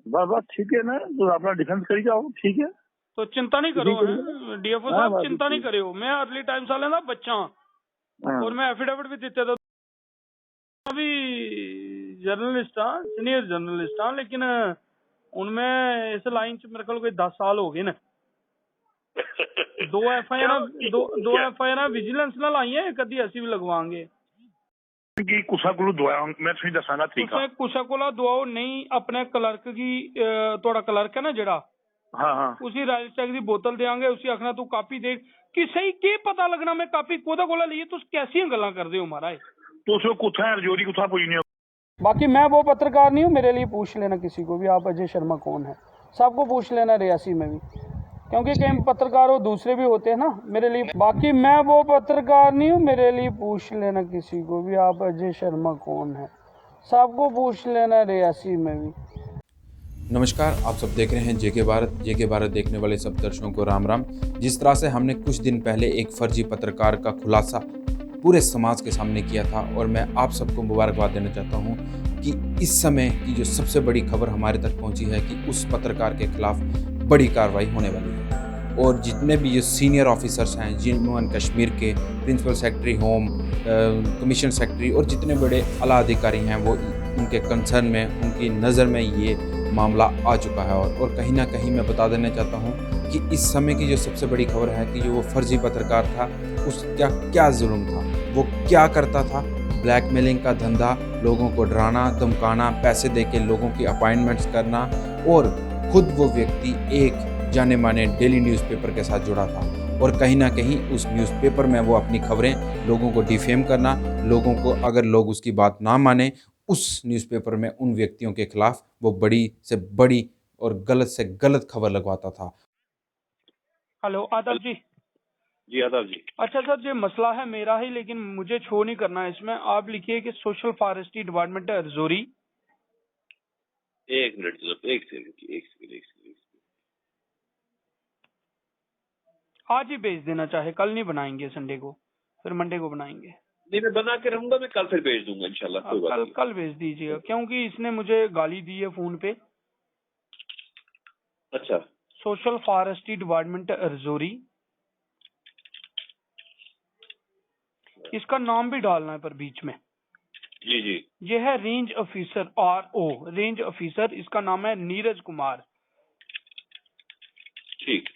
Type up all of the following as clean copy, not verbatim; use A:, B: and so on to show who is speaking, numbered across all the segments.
A: बस बस ठीक है ना, तो अपना डिफेंस करी जाओ, ठीक है।
B: तो चिंता नहीं करो
A: ठीक है।
B: है डीएफओ
A: हाँ
B: साहब,
A: बस
B: चिंता नहीं
A: ठीक।
B: करो। मैं अर्ली टाइम साले ना बच्चा
A: हाँ
B: और मैं एफिडेविट भी देते था। अभी जर्नलिस्ट हाँ, सीनियर जर्नलिस्ट हाँ, लेकिन उनमें इस लाइन च मेरे को कोई 10 साल हो गए ना। दो एफ आई आर विजिलेंस ना लाई है, कदी असी भी लगवाएंगे
A: कि कुसा को दुआ मैं तुझे दसांगा तरीका।
B: तुसें कुसै कोला दुआओ नहीं, अपने क्लर्क की थोड़ा क्लर्क है ना जेड़ा,
A: हाँ हाँ
B: उसी राइल चेक की बोतल देंगे, उसी आखना तू कापी देख कि सही के पता लगना मैं कापी कोदा कोला ली, तुस कैसी गल्लां करदे हो महाराज।
A: तो उसको कुथा है रजौरी कुथा पुजने।
B: बाकी मैं वो पत्रकार नहीं हूँ, मेरे लिए पूछ लेना किसी को भी, आप अजय शर्मा कौन है, सबको पूछ लेना रियासी में भी, क्योंकि कई पत्रकार वो दूसरे भी होते हैं ना मेरे लिए। बाकी मैं वो पत्रकार नहीं हूँ, मेरे लिए पूछ लेना किसी को भी, आप अजय शर्मा कौन है, सबको पूछ लेना रियासी में भी।
C: नमस्कार, आप सब देख रहे हैं जेके भारत देखने वाले सब दर्शकों को राम राम। जिस तरह से हमने कुछ दिन पहले एक फर्जी पत्रकार का खुलासा पूरे समाज के सामने किया था, और मैं आप सबको मुबारकबाद देना चाहता हूं कि इस समय की जो सबसे बड़ी खबर हमारे तक पहुंची है कि उस पत्रकार के खिलाफ बड़ी कार्रवाई होने वाली है। और जितने भी ये सीनियर ऑफिसर्स हैं, जम्मू एंड कश्मीर के principal secretary home, commission secretary और जितने बड़े आला अधिकारी हैं, वो उनके कंसर्न में, उनकी नज़र में ये मामला आ चुका है। और कहीं ना कहीं मैं बता देना चाहता हूँ कि इस समय की जो सबसे बड़ी खबर है कि जो वो फर्जी पत्रकार था, उसका क्या जुल्म था, वो क्या करता था। ब्लैकमेलिंग का धंधा, लोगों को डराना धमकाना, पैसे देके लोगों की अपॉइंटमेंट्स करना, और खुद वो व्यक्ति एक जाने माने डेली न्यूज़पेपर के साथ जुड़ा था, और कहीं ना कहीं उस न्यूज़पेपर में वो अपनी खबरें लोगों को डिफेम करना, लोगों को अगर लोग उसकी बात ना माने, उस न्यूज़पेपर में उन व्यक्तियों के खिलाफ वो बड़ी से बड़ी और गलत से गलत खबर लगवाता था।
B: हेलो आदाब जी।
A: जी आदाब जी।
B: अच्छा सर, ये मसला है मेरा ही, लेकिन मुझे शो नहीं करना है इसमें। आप लिखिए कि सोशल फॉरेस्ट्री डिपार्टमेंट रजौरी।
A: एक मिनट जरा, एक सेकंड।
B: आज ही भेज देना, चाहे कल नहीं बनाएंगे, संडे को, फिर मंडे को बनाएंगे।
A: नहीं मैं बना के रहूंगा, मैं कल फिर भेज दूंगा इंशाल्लाह, कोई बात
B: कल
A: नहीं।
B: कल भेज दीजिएगा, क्योंकि इसने मुझे गाली दी है फोन पे।
A: अच्छा
B: सोशल फॉरेस्ट्री डिपार्टमेंट रजौरी, इसका नाम भी डालना है पर बीच में।
A: जी जी
B: ये है range officer, RO range officer, इसका नाम है नीरज कुमार।
A: ठीक।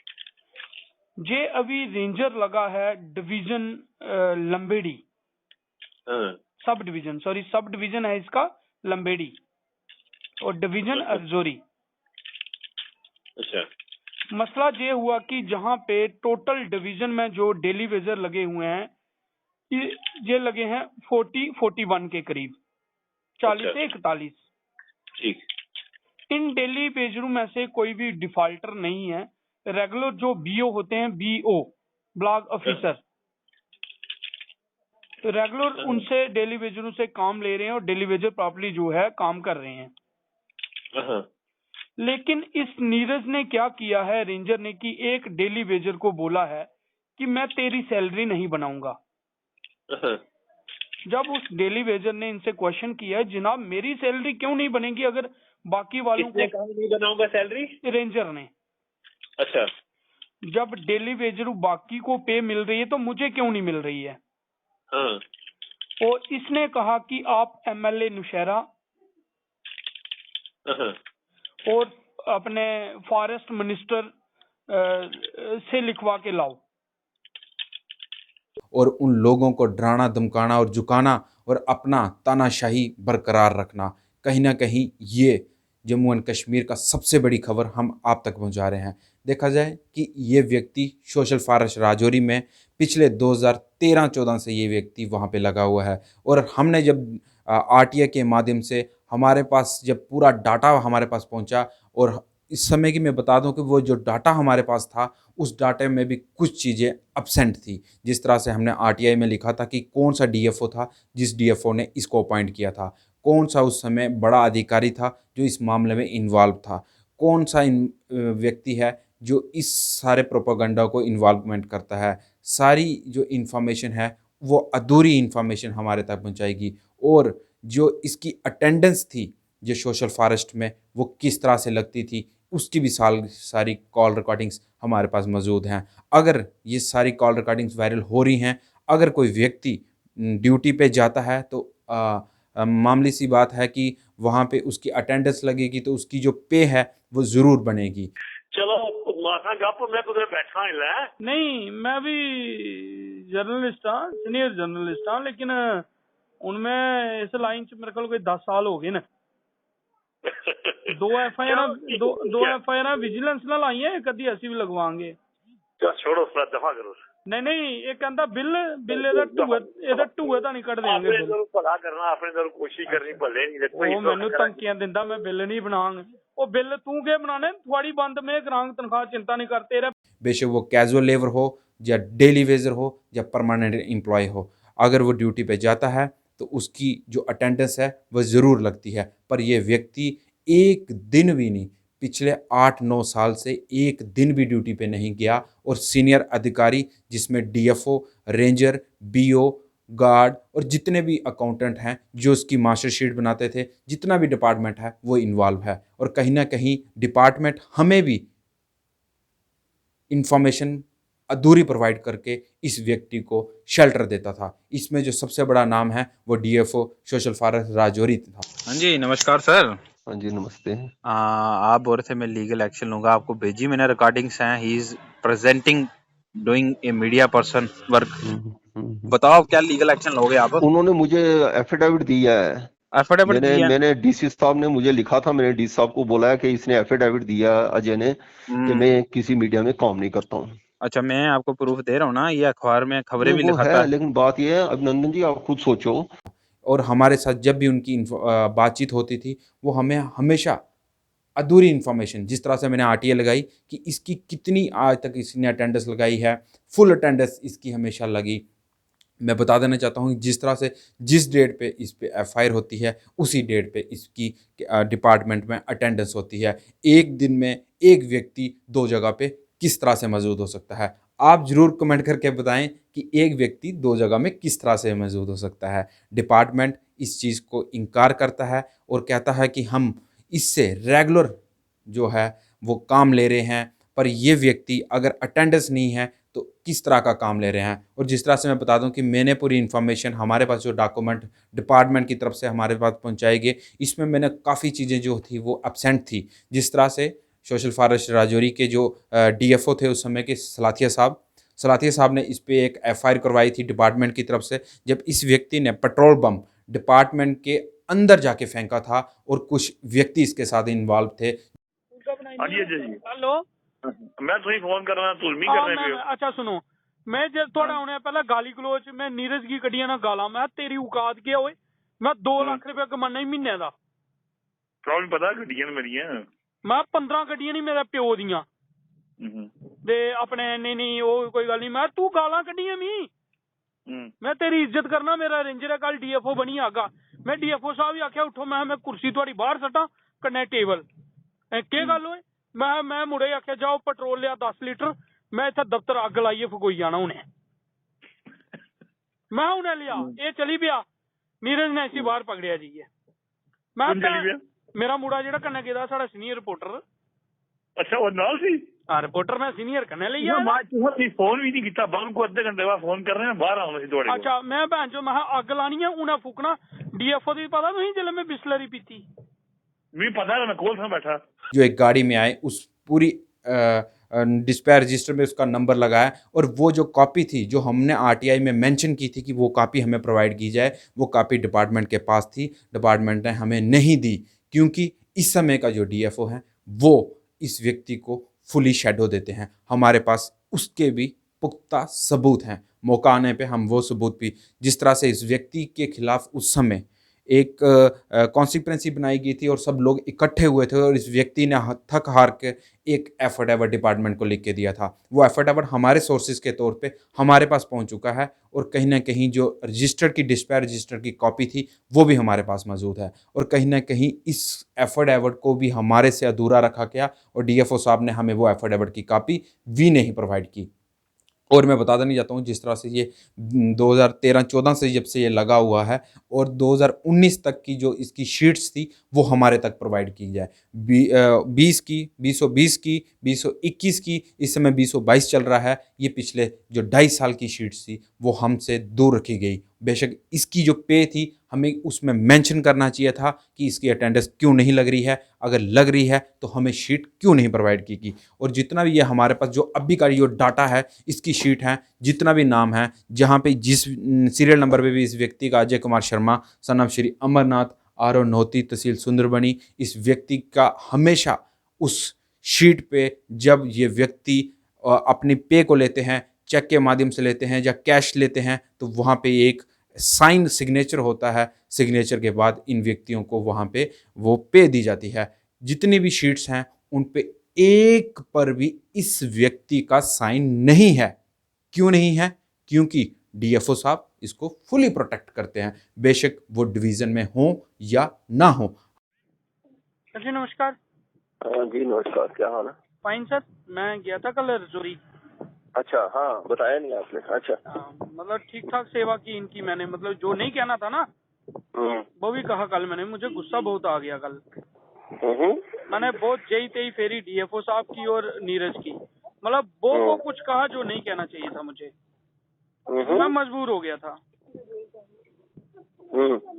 B: ये अभी रेंजर लगा है डिवीजन लंबेड़ी,
A: हाँ
B: sub division, sorry sub division है इसका लंबेड़ी, और डिवीजन रजौरी।
A: अच्छा
B: मसला ये हुआ कि जहां पे टोटल डिवीजन में जो डेली वेजर लगे हुए हैं, ये लगे हैं 41 के करीब, 40 से 41।
A: ठीक।
B: इन डेली वेजरों में से कोई भी डिफॉल्टर नहीं है। रेगुलर जो BO होते हैं, BO ब्लॉक ऑफिसर, तो रेगुलर उनसे डेली वेजरों से काम ले रहे हैं, और डेली वेजर प्रॉपर्ली जो है काम कर रहे हैं।
A: हाँ
B: लेकिन इस नीरज ने क्या किया है, रेंजर ने, कि एक डेली वेजर को बोला है कि मैं तेरी सैलरी नहीं बनाऊंगा।
A: हाँ।
B: जब उस डेली वेजर ने इनसे क्वेश्चन किया, जनाब मेरी सैलरी क्यों नहीं बनेगी अगर बाकी वालों
A: किसने
B: को,
A: कहा नहीं बनाऊंगा सैलरी?
B: रेंजर ने।
A: अच्छा
B: जब डेली वेजर बाकी को पे मिल रही है तो मुझे क्यों नहीं मिल रही है।
A: हाँ
B: और इसने कहा कि आप MLA नौशहरा
A: हाँ।
B: और अपने फॉरेस्ट मिनिस्टर से लिखवा के लाओ।
C: और उन लोगों को डराना धमकाना और झुकाना और अपना तानाशाही बरकरार रखना, कहीं ना कहीं ये जम्मू एंड कश्मीर का सबसे बड़ी खबर हम आप तक पहुंचा रहे हैं। देखा जाए कि ये व्यक्ति सोशल फॉरेस्ट राजौरी में पिछले 2013-14 से ये व्यक्ति वहाँ पे लगा हुआ है। और हमने जब RTI के माध्यम से हमारे पास जब पूरा डाटा हमारे पास पहुंचा, और इस समय की मैं बता दूं कि वो जो डाटा हमारे पास था, उस डाटे में भी कुछ चीज़ें एब्सेंट थी। जिस तरह से हमने RTI में लिखा था कि कौन सा DFO था जिस DFO ने इसको अपॉइंट किया था, कौन सा उस समय बड़ा अधिकारी था जो इस मामले में इन्वॉल्व था, कौन सा व्यक्ति है जो इस सारे प्रोपागंडा को इन्वॉल्वमेंट करता है। सारी जो इन्फॉर्मेशन है वो अधूरी इन्फॉर्मेशन हमारे तक पहुंचाएगी। और जो इसकी अटेंडेंस थी जो सोशल फॉरेस्ट में वो किस तरह से लगती थी, उसकी भी सारी कॉल रिकॉर्डिंग्स हमारे पास मौजूद हैं। अगर ये सारी कॉल रिकॉर्डिंग्स वायरल हो रही हैं, अगर कोई व्यक्ति ड्यूटी पे जाता है तो मामूली सी बात है कि वहाँ पे उसकी अटेंडेंस लगेगी, तो उसकी जो पे है वो ज़रूर बनेगी।
A: चलो मासा गप मैं कुछ बैठा ही लै
B: नहीं, मैं भी जर्नलिस्ट हाँ, सीनियर जर्नलिस्ट हाँ, लेकिन उनमें इस लाइन च मेरे को कोई 10 साल हो गए ना। दो एफ आई आर विजिलेंस ना लाई है, एक अद्धी असी भी लगवाएंगे।
A: छोड़ो दफा करो।
B: नहीं ये कहता बिल ਇਹਦਾ ਢੂਏ ਤਾਂ ਨਹੀਂ ਕੱਢ ਦੇਾਂਗੇ।
A: ਆਪਣੇ ਤੋਂ ਭਲਾ ਕਰਨਾ, ਆਪਣੇ ਤੋਂ ਕੋਸ਼ਿਸ਼ ਕਰਨੀ ਭਲੇ ਨਹੀਂ ਦੇਖੋ।
B: ਉਹ ਮੈਨੂੰ ਧਮਕੀਆਂ ਦਿੰਦਾ ਮੈਂ ਬਿੱਲ ਨਹੀਂ ਬਣਾਵਾਂਗਾ। ਉਹ ਬਿੱਲ ਤੂੰ ਕੇ ਬਣਾਣੇ, ਥੋੜੀ ਬੰਦ ਮੈਂ ਕਰਾਂਗਾ, ਤਨਖਾਹ चिंता नहीं कर तेरा।
C: बेशक वो कैजुअल लेबर हो या डेली वेजर हो या परमानेंट एम्प्लॉय हो, अगर वो ड्यूटी पे जाता है तो उसकी जो अटेंडेंस है वह ज़रूर लगती है। पर यह व्यक्ति एक दिन भी नहीं, पिछले 8-9 साल से एक दिन भी ड्यूटी पे नहीं गया, और सीनियर अधिकारी जिसमें डीएफओ, रेंजर, बीओ, गार्ड और जितने भी अकाउंटेंट हैं जो उसकी मास्टरशीट बनाते थे, जितना भी डिपार्टमेंट है वो इन्वॉल्व है। और कहीं ना कहीं डिपार्टमेंट हमें भी इंफॉर्मेशन अधूरी प्रोवाइड करके इस व्यक्ति को शेल्टर देता था। इसमें जो सबसे बड़ा नाम है वो डीएफओ सोशल फॉरेस्ट राजौरी था।
D: हाँ जी, नमस्कार सर।
E: हाँ जी नमस्ते।
D: आप बोल रहे थे मैं लीगल एक्शन लूंगा, आपको भेजी मैंने, रिकॉर्डिंग्स हैं। He is presenting doing a media person work. बताओ आप क्या लीगल एक्शन लोगे आप?
E: उन्होंने मुझे एफिडेविट दिया है।
D: एफिडेविट दिया?
E: मैंने डीसी साहब ने मुझे लिखा था, मैंने डीसी साहब को बोला है कि इसने एफिडेविट दिया अजय ने कि मैं किसी मीडिया में काम नहीं करता हूँ।
D: अच्छा, मैं आपको प्रूफ दे रहा हूँ ना, ये अखबार में खबरें भी लिखाता है।
E: लेकिन बात यह है अभिनंदन जी, आप खुद सोचो।
C: और हमारे साथ जब भी उनकी बातचीत होती थी वो हमें हमेशा अधूरी इन्फॉर्मेशन, जिस तरह से मैंने आरटीए लगाई कि इसकी कितनी आज तक इसने अटेंडेंस लगाई है, फुल अटेंडेंस इसकी हमेशा लगी। मैं बता देना चाहता हूँ जिस तरह से जिस डेट पे इस पे एफआईआर होती है उसी डेट पे इसकी डिपार्टमेंट में अटेंडेंस होती है। एक दिन में एक व्यक्ति 2 जगह पे किस तरह से मौजूद हो सकता है? आप ज़रूर कमेंट करके बताएं कि एक व्यक्ति 2 जगह में किस तरह से मौजूद हो सकता है। डिपार्टमेंट इस चीज़ को इनकार करता है और कहता है कि हम इससे रेगुलर जो है वो काम ले रहे हैं, पर ये व्यक्ति अगर अटेंडेंस नहीं है तो किस तरह का काम ले रहे हैं। और जिस तरह से मैं बता दूं कि मैंने पूरी इन्फॉर्मेशन हमारे पास जो डॉक्यूमेंट डिपार्टमेंट की तरफ से हमारे पास पहुंचाई गई, इसमें मैंने काफ़ी चीज़ें जो थी वो एब्सेंट थी। जिस तरह से सोशल फॉरेस्ट राजौरी के जो डीएफओ थे उस समय के सलाथिया साहब ने इस पर एक एफआईआर करवाई थी डिपार्टमेंट की तरफ से, जब इस व्यक्ति ने पेट्रोल बम डिपार्टमेंट के अंदर जाके फेंका था और कुछ व्यक्ति इसके साथ इन्वॉल्व थे।
B: हेलो,
A: मैं तुम्हें फोन कर रहा तुम नहीं कर रहे।
B: अच्छा सुनो, मैं जब थोड़ा होने पहले गाली गलोच में नीरज की कड़ियां ना गाला, मैं तेरी औकात क्या होए, मैं 2 लाख रुपया कमाना ही महीने का।
A: प्रॉब्लम पता गड्डियां मेरियां,
B: मैं 15 गड्डियां नहीं मेरे प्यो दियां दे अपने। नहीं वो कोई गल नहीं, मैं तू गाला कड्डियां मी, मैं तेरी इज्जत करना। मेरा रेंजर है, कल डीएफओ बनी आगा। मैं डीएफओ साहब ही आख्या उठो, मैं कुर्सी थोड़ी बाहर सटा कन्ने टेबल के गल होए। मैं मुड़े आख्या जाओ पेट्रोल लिया 10 लीटर, मैं इत्थे दफ्तर अग लाइए फकोई जाना उन्हें। मैं उन्हें लिया, ये चली पिया, नीरज ने इसी बाहर पकड़िया जी है। मैं मेरा मुड़ा जेड़ा कन्ने गेदा साडा सीनियर रिपोर्टर।
A: अच्छा वो नाल सी? हां
B: रिपोर्टर मैं सीनियर कन्ने लिया।
A: मैं तुसी फोन भी नहीं कीता, बाहर को आधे घंटे बाद फोन कर रहे हैं, बाहर आउं सी थोड़े।
B: अच्छा मैं भैन जो मैं अग लानी है उन्हें फूकना। डीएफओ दी पता नहीं जले मैं बिस्लरी पीती,
A: मैं पता है, मैं कोल था बैठा।
C: जो एक गाड़ी में आए उस पूरी डिस्पैच रजिस्टर में उसका नंबर लगाया, और वो जो कॉपी थी जो हमने आरटीआई में मेंशन की थी कि वो कॉपी हमें प्रोवाइड की जाए, वो कॉपी डिपार्टमेंट के पास थी, डिपार्टमेंट ने हमें नहीं दी, क्योंकि इस समय का जो डीएफओ है वो इस व्यक्ति को फुली शैडो देते हैं। हमारे पास उसके भी पुख्ता सबूत हैं, मौका आने पे हम वो सबूत भी, जिस तरह से इस व्यक्ति के खिलाफ उस समय एक कॉन्सिक्वेंसी बनाई गई थी और सब लोग इकट्ठे हुए थे, और इस व्यक्ति ने थक हार के एक एफिडेविट डिपार्टमेंट को लिख के दिया था। वो एफिडेविट हमारे सोर्सेज के तौर पे हमारे पास पहुंच चुका है, और कहीं ना कहीं जो रजिस्टर की डिस्पैच रजिस्टर की कॉपी थी वो भी हमारे पास मौजूद है, और कहीं ना कहीं इस एफिडेविट को भी हमारे से अधूरा रखा गया, और डीएफओ साहब ने हमें वो एफिडेविट की कॉपी भी नहीं प्रोवाइड की। और मैं बताता नहीं जाता हूँ, जिस तरह से ये 2013-14 से जब से ये लगा हुआ है और 2019 तक की जो इसकी शीट्स थी वो हमारे तक प्रोवाइड की जाए। 20 की, 2020 की, 2021 की, इस समय 2022 चल रहा है। ये पिछले जो 2.5 साल की शीट्स थी वो हमसे दूर रखी गई। बेशक इसकी जो पे थी हमें उसमें मेंशन करना चाहिए था कि इसकी अटेंडेंस क्यों नहीं लग रही है, अगर लग रही है तो हमें शीट क्यों नहीं प्रोवाइड की गई। और जितना भी ये हमारे पास जो अभी का जो डाटा है इसकी शीट है, जितना भी नाम है, जहाँ पे जिस सीरियल नंबर पे भी इस व्यक्ति का अजय कुमार शर्मा सनम श्री अमरनाथ आर नौती तहसील सुंदरबनी, इस व्यक्ति का हमेशा उस शीट पे जब ये व्यक्ति अपनी पे को लेते हैं, चेक के माध्यम से लेते हैं या कैश लेते हैं, तो वहाँ पे एक साइन सिग्नेचर होता है। सिग्नेचर के बाद इन व्यक्तियों को वहाँ पे वो पे दी जाती है। जितनी भी शीट्स हैं उन पे एक पर भी इस व्यक्ति का साइन नहीं है। क्यों नहीं है? क्योंकि डीएफओ साहब इसको फुली प्रोटेक्ट करते हैं, बेशक वो डिवीजन में हो या ना हो।
B: सर जी नमस्कार।
E: हाँ जी नमस्कार, क्या हाल है?
B: फाइन सर, मैं गया था कल रजौरी।
E: अच्छा, हाँ बताया नहीं आपने। अच्छा,
B: मतलब ठीक ठाक सेवा की इनकी मैंने, मतलब जो नहीं कहना था ना वो भी कहा कल मैंने। मुझे गुस्सा बहुत आ गया कल। मैंने बहुत जई तेई फेरी डीएफओ साहब की और नीरज की, मतलब वो कुछ कहा जो नहीं कहना चाहिए था मुझे। मैं मजबूर हो गया था।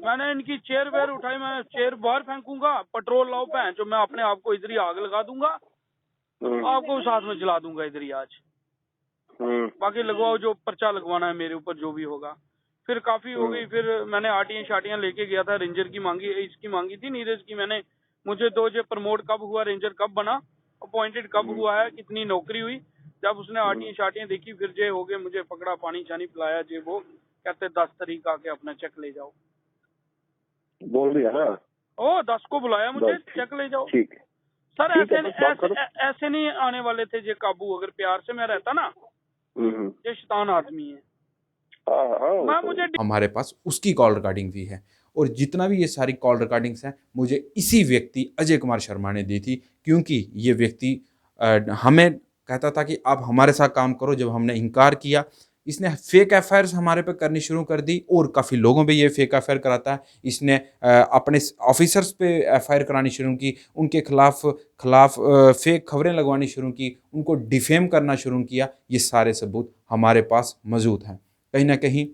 B: मैंने इनकी चेयर वेयर उठाई, मैं चेयर बाहर फेंकूंगा, पेट्रोल लाओ भैन जो, मैं अपने आप को इधर ही आग लगा दूंगा, आपको साथ में जला दूंगा इधर ही आज। बाकी लगवाओ जो पर्चा लगवाना है मेरे ऊपर, जो भी होगा। फिर काफी हो गई। फिर मैंने आटियां शाटियां लेके गया था, रेंजर की मांगी, इसकी मांगी थी नीरज की मैंने। मुझे 2 जे प्रमोट कब हुआ, रेंजर कब बना, अपॉइंटेड कब हुआ है, कितनी नौकरी हुई। जब उसने आटियां शाटियां देखी फिर जे हो गए, मुझे पकड़ा, पानी छानी पिलाया। जे वो कहते 10 तारीख आके अपना चेक ले जाओ।
E: बोल दिया ना?
B: ओ 10 को बुलाया मुझे, चेक ले जाओ।
E: ठीक है।
B: सर
E: ठीक है,
B: ऐसे
E: तो
B: ऐसे ऐसे नहीं आने वाले थे जे काबू। अगर प्यार से मैं रहता ना, ये शैतान आदमी है। मैं मुझे
C: हमारे पास उसकी कॉल रिकॉर्डिंग भी है और जितना भी ये सारी कॉल रिकॉर्डिंग्स हैं मुझे इसी व्यक्ति अजय कुमार शर्मा ने दी थी, क्योंकि ये व्यक्ति हमें कहता था कि आप हमारे साथ काम करो। जब हमने इनकार किया, इसने फेक एफआईआर हमारे पे करनी शुरू कर दी और काफ़ी लोगों पे ये फेक एफआईआर कराता है। इसने अपने ऑफिसर्स पे एफआईआर करानी शुरू की, उनके खिलाफ फेक खबरें लगवानी शुरू की, उनको डिफेम करना शुरू किया। ये सारे सबूत हमारे पास मौजूद हैं। कहीं ना कहीं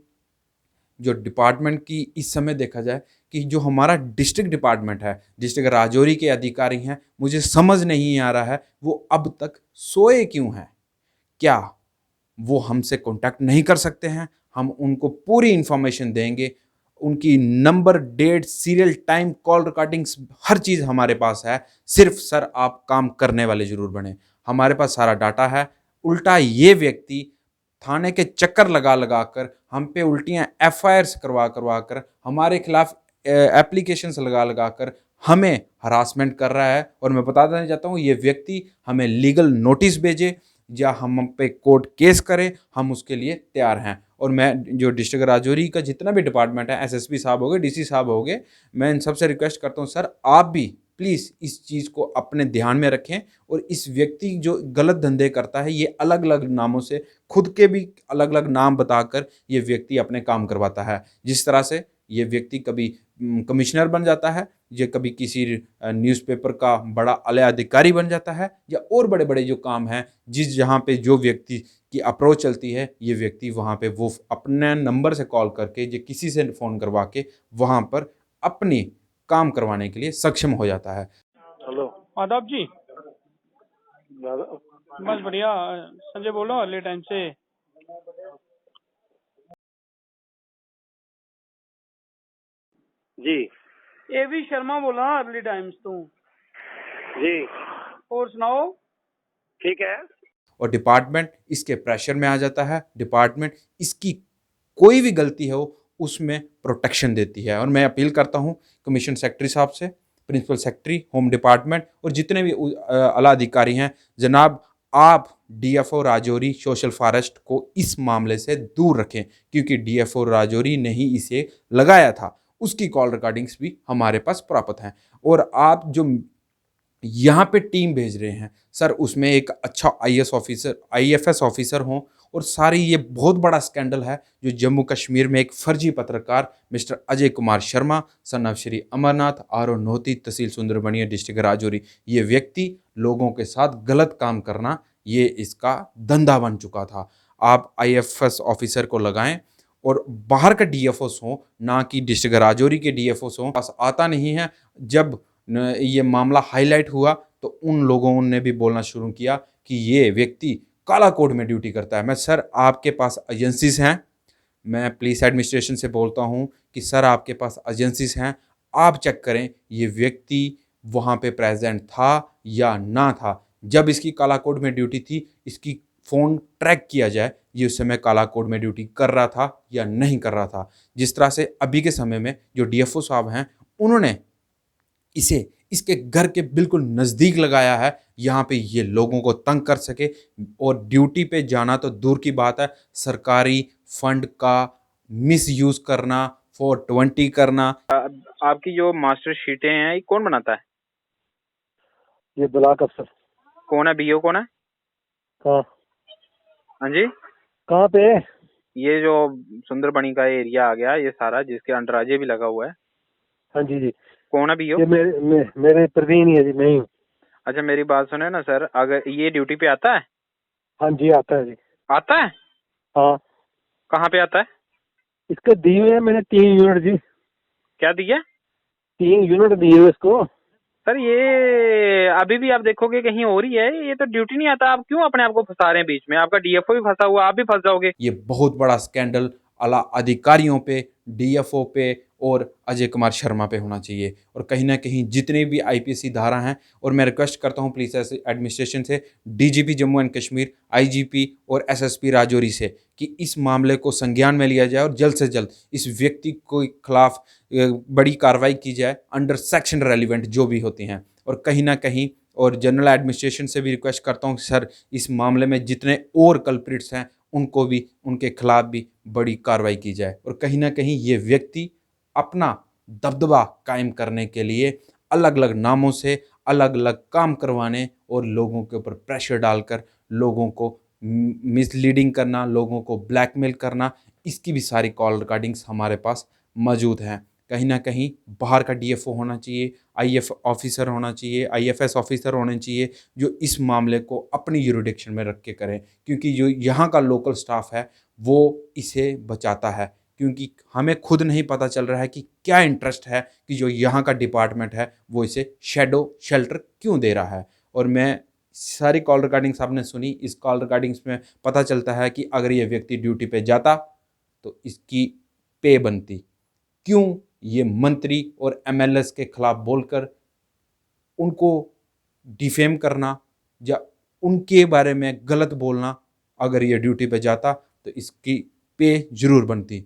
C: जो डिपार्टमेंट की इस समय देखा जाए कि जो हमारा डिस्ट्रिक्ट डिपार्टमेंट है, डिस्ट्रिक्ट राजौरी के अधिकारी हैं, मुझे समझ नहीं आ रहा है वो अब तक सोए क्यों हैं। क्या वो हमसे कांटेक्ट नहीं कर सकते हैं? हम उनको पूरी इंफॉर्मेशन देंगे, उनकी number, date, serial, time, call recordings, हर चीज़ हमारे पास है। सिर्फ सर आप काम करने वाले ज़रूर बने। हमारे पास सारा डाटा है। उल्टा ये व्यक्ति थाने के चक्कर लगा लगा कर हम पे उल्टियाँ एफआईआर्स करवा करवा कर, हमारे खिलाफ एप्लीकेशंस लगा लगा कर हमें हरासमेंट कर रहा है। और मैं बता देना चाहता हूँ, ये व्यक्ति हमें लीगल नोटिस भेजे या हम पे कोर्ट केस करे, हम उसके लिए तैयार हैं। और मैं जो डिस्ट्रिक्ट राजौरी का जितना भी डिपार्टमेंट है, एसएसपी साहब हो गए, डीसी साहब हो गए, मैं इन सबसे रिक्वेस्ट करता हूँ सर आप भी प्लीज़ इस चीज़ को अपने ध्यान में रखें। और इस व्यक्ति जो गलत धंधे करता है, ये अलग अलग नामों से, खुद के भी अलग अलग नाम बताकर ये व्यक्ति अपने काम करवाता है। जिस तरह से ये व्यक्ति कभी कमिश्नर बन जाता है, ये कभी किसी न्यूज़पेपर का बड़ा आला अधिकारी बन जाता है, या और बड़े बड़े जो काम हैं, जहाँ पे जो व्यक्ति की अप्रोच चलती है, ये व्यक्ति वहाँ पे वो अपने नंबर से कॉल करके या किसी से फ़ोन करवा के वहाँ पर अपनी काम करवाने के लिए सक्षम हो जाता है।
E: हेलो,
B: आदाब जी। बस बढ़िया, संजय बोल रहा हूँ अर्ली टाइम से।
E: जी
B: एवी शर्मा बोल रहा अर्ली टाइम्स तो।
E: जी,
B: और सुनाओ।
E: ठीक है।
C: और डिपार्टमेंट इसके प्रेशर में आ जाता है। डिपार्टमेंट इसकी कोई भी गलती हो उसमें प्रोटेक्शन देती है। और मैं अपील करता हूँ कमीशन सेक्रेटरी साहब से, प्रिंसिपल सेक्रेटरी होम डिपार्टमेंट और जितने भी आला अधिकारी हैं, जनाब आप डीएफओ राजौरी सोशल फॉरेस्ट को इस मामले से दूर रखें, क्योंकि डीएफओ राजौरी ने ही इसे लगाया था। उसकी कॉल रिकॉर्डिंग्स भी हमारे पास प्राप्त हैं। और आप जो यहाँ पे टीम भेज रहे हैं सर, उसमें एक अच्छा आईएएस ऑफिसर, आईएफएस ऑफिसर हों और सारी ये बहुत बड़ा स्कैंडल है जो जम्मू कश्मीर में एक फर्जी पत्रकार mister Ajay Kumar Sharma son of Shri Amarnath आर नोती तहसील सुंदरबनी डिस्ट्रिक्ट राजौरी, ये व्यक्ति लोगों के साथ गलत काम करना ये इसका धंधा बन चुका था। आप आईएफएस ऑफिसर को लगाएं और बाहर का डीएफओस हो, ना कि डिस्ट्रिक्ट राजौरी के डीएफओस हो, पास आता नहीं है। जब ये मामला हाईलाइट हुआ तो उन लोगों ने भी बोलना शुरू किया कि ये व्यक्ति काला कोड में ड्यूटी करता है। मैं सर आपके पास एजेंसीज हैं, मैं पुलिस एडमिनिस्ट्रेशन से बोलता हूँ कि सर आपके पास एजेंसीज हैं, आप चेक करें ये व्यक्ति वहाँ पे प्रेजेंट था या ना था। जब इसकी काला कोड में ड्यूटी थी इसकी फ़ोन ट्रैक किया जाए ये उस समय काला कोड में ड्यूटी कर रहा था या नहीं कर रहा था। जिस तरह से अभी के समय में जो डीएफओ साहब हैं उन्होंने इसे इसके घर के बिल्कुल नज़दीक लगाया है, यहाँ पे ये लोगों को तंग कर सके। और ड्यूटी पे जाना तो दूर की बात है, सरकारी फंड का मिसयूज़ करना, 420 करना।
D: आपकी जो मास्टर शीटें हैं ये कौन बनाता है?
F: ये ब्लॉक अफसर।
D: कौन है बीओ कौन है?
F: कहाँ
D: हाँ जी,
F: कहाँ पे?
D: ये जो सुंदरबनी का एरिया आ गया ये सारा जिसके अंडर अजय भी लगा हुआ है,
F: हाँ जी जी,
D: कौन है बीओ?
F: ये मेरे प्रवीण ही है जी, मैं ही हूँ।
D: अच्छा मेरी बात सुने ना सर, अगर ये ड्यूटी पे आता है?
F: हाँ जी आता है जी।
D: आता है?
F: हाँ,
D: कहाँ पे आता है?
F: इसके दिए हुए हैं मैंने 3 यूनिट जी,
D: क्या दिया?
F: 3 यूनिट दिए हुए इसको।
D: सर ये अभी भी आप देखोगे कहीं हो रही है, ये तो ड्यूटी नहीं आता। आप क्यों अपने आप को फंसा रहे हैं बीच में? आपका डीएफओ भी फंसा हुआ, आप भी फंस जाओगे।
C: ये बहुत बड़ा स्कैंडल आला अधिकारियों पे, डीएफओ पे और अजय कुमार शर्मा पे होना चाहिए। और कहीं ना कहीं जितने भी आईपीसी धारा हैं, और मैं रिक्वेस्ट करता हूं पुलिस एडमिनिस्ट्रेशन से, DGP Jammu and Kashmir, IGP और एसएसपी राजौरी से कि इस मामले को संज्ञान में लिया जाए और जल्द से जल्द इस व्यक्ति के खिलाफ बड़ी कार्रवाई की जाए अंडर सेक्शन रेलिवेंट जो भी होती हैं। और कहीं ना कहीं और जनरल एडमिनिस्ट्रेशन से भी रिक्वेस्ट करता हूँ सर इस मामले में जितने और कल्प्रिट्स हैं उनको भी, उनके खिलाफ भी बड़ी कार्रवाई की जाए। और कहीं ना कहीं ये व्यक्ति अपना दबदबा कायम करने के लिए अलग अलग नामों से अलग अलग काम करवाने और लोगों के ऊपर प्रेशर डालकर लोगों को मिसलीडिंग करना, लोगों को ब्लैकमेल करना, इसकी भी सारी कॉल रिकॉर्डिंग्स हमारे पास मौजूद हैं। कहीं ना कहीं बाहर का डीएफओ होना चाहिए, आईएफ ऑफिसर होना चाहिए, आईएफएस ऑफिसर होने चाहिए जो इस मामले को अपनी यूरिडिक्शन में रख के करें, क्योंकि जो यहाँ का लोकल स्टाफ है वो इसे बचाता है। क्योंकि हमें खुद नहीं पता चल रहा है कि क्या इंटरेस्ट है कि जो यहाँ का डिपार्टमेंट है वो इसे शेडो शेल्टर क्यों दे रहा है। और मैं सारी कॉल रिकॉर्डिंग्स आपने सुनी, इस कॉल रिकॉर्डिंग्स में पता चलता है कि अगर ये व्यक्ति ड्यूटी पे जाता तो इसकी पे बनती। क्यों ये मंत्री और एमएलएस के खिलाफ बोलकर उनको डिफेम करना या उनके बारे में गलत बोलना, अगर ये ड्यूटी पे जाता तो इसकी पे ज़रूर बनती।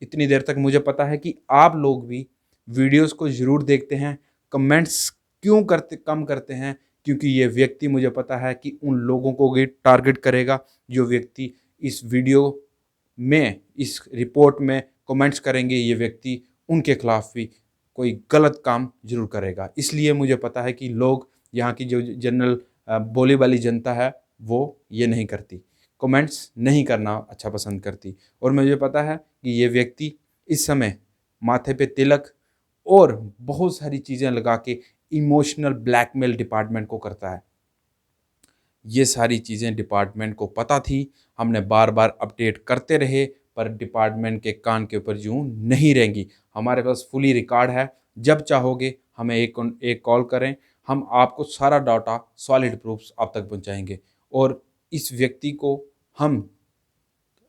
C: इतनी देर तक मुझे पता है कि आप लोग भी वीडियोस को ज़रूर देखते हैं, कमेंट्स क्यों कम करते हैं, क्योंकि ये व्यक्ति मुझे पता है कि उन लोगों को भी टारगेट करेगा जो व्यक्ति इस वीडियो में, इस रिपोर्ट में कमेंट्स करेंगे, ये व्यक्ति उनके खिलाफ भी कोई गलत काम जरूर करेगा। इसलिए मुझे पता है कि लोग, यहाँ की जो जनरल बोली वाली जनता है वो ये नहीं करती, कमेंट्स नहीं करना अच्छा पसंद करती। और मुझे पता है कि ये व्यक्ति इस समय माथे पे तिलक और बहुत सारी चीज़ें लगा के इमोशनल ब्लैकमेल डिपार्टमेंट को करता है। ये सारी चीज़ें डिपार्टमेंट को पता थी, हमने बार बार अपडेट करते रहे, पर डिपार्टमेंट के कान के ऊपर यूं नहीं रहेंगी। हमारे पास फुली रिकॉर्ड है, जब चाहोगे हमें एक कॉल करें, हम आपको सारा डाटा सॉलिड प्रूफ्स आप तक पहुंचाएंगे। और इस व्यक्ति को हम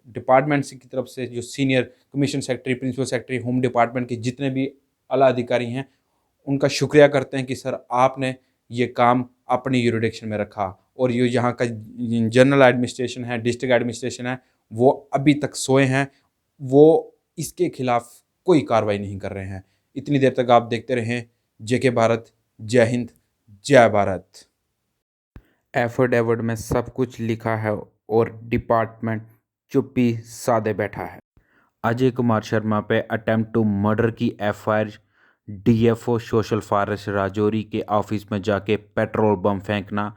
C: डिपार्टमेंट की तरफ से जो senior commission secretary, principal secretary, home department के जितने भी आला अधिकारी हैं उनका शुक्रिया करते हैं कि सर आपने ये काम अपनी यूरिडिक्शन में रखा। और ये यहाँ का जनरल एडमिनिस्ट्रेशन है, डिस्ट्रिक्ट एडमिनिस्ट्रेशन है, वो अभी तक सोए हैं, वो इसके खिलाफ कोई कार्रवाई नहीं कर रहे हैं। इतनी देर तक आप देखते रहें जेके भारत। जय हिंद, जय भारत।
G: एफिडेविट में सब कुछ लिखा है और डिपार्टमेंट चुप्पी साधे बैठा है।
D: अजय कुमार शर्मा पे अटेम्प्ट टू मर्डर की FIR, DFO social forest Rajouri के ऑफिस में जाके पेट्रोल बम फेंकना,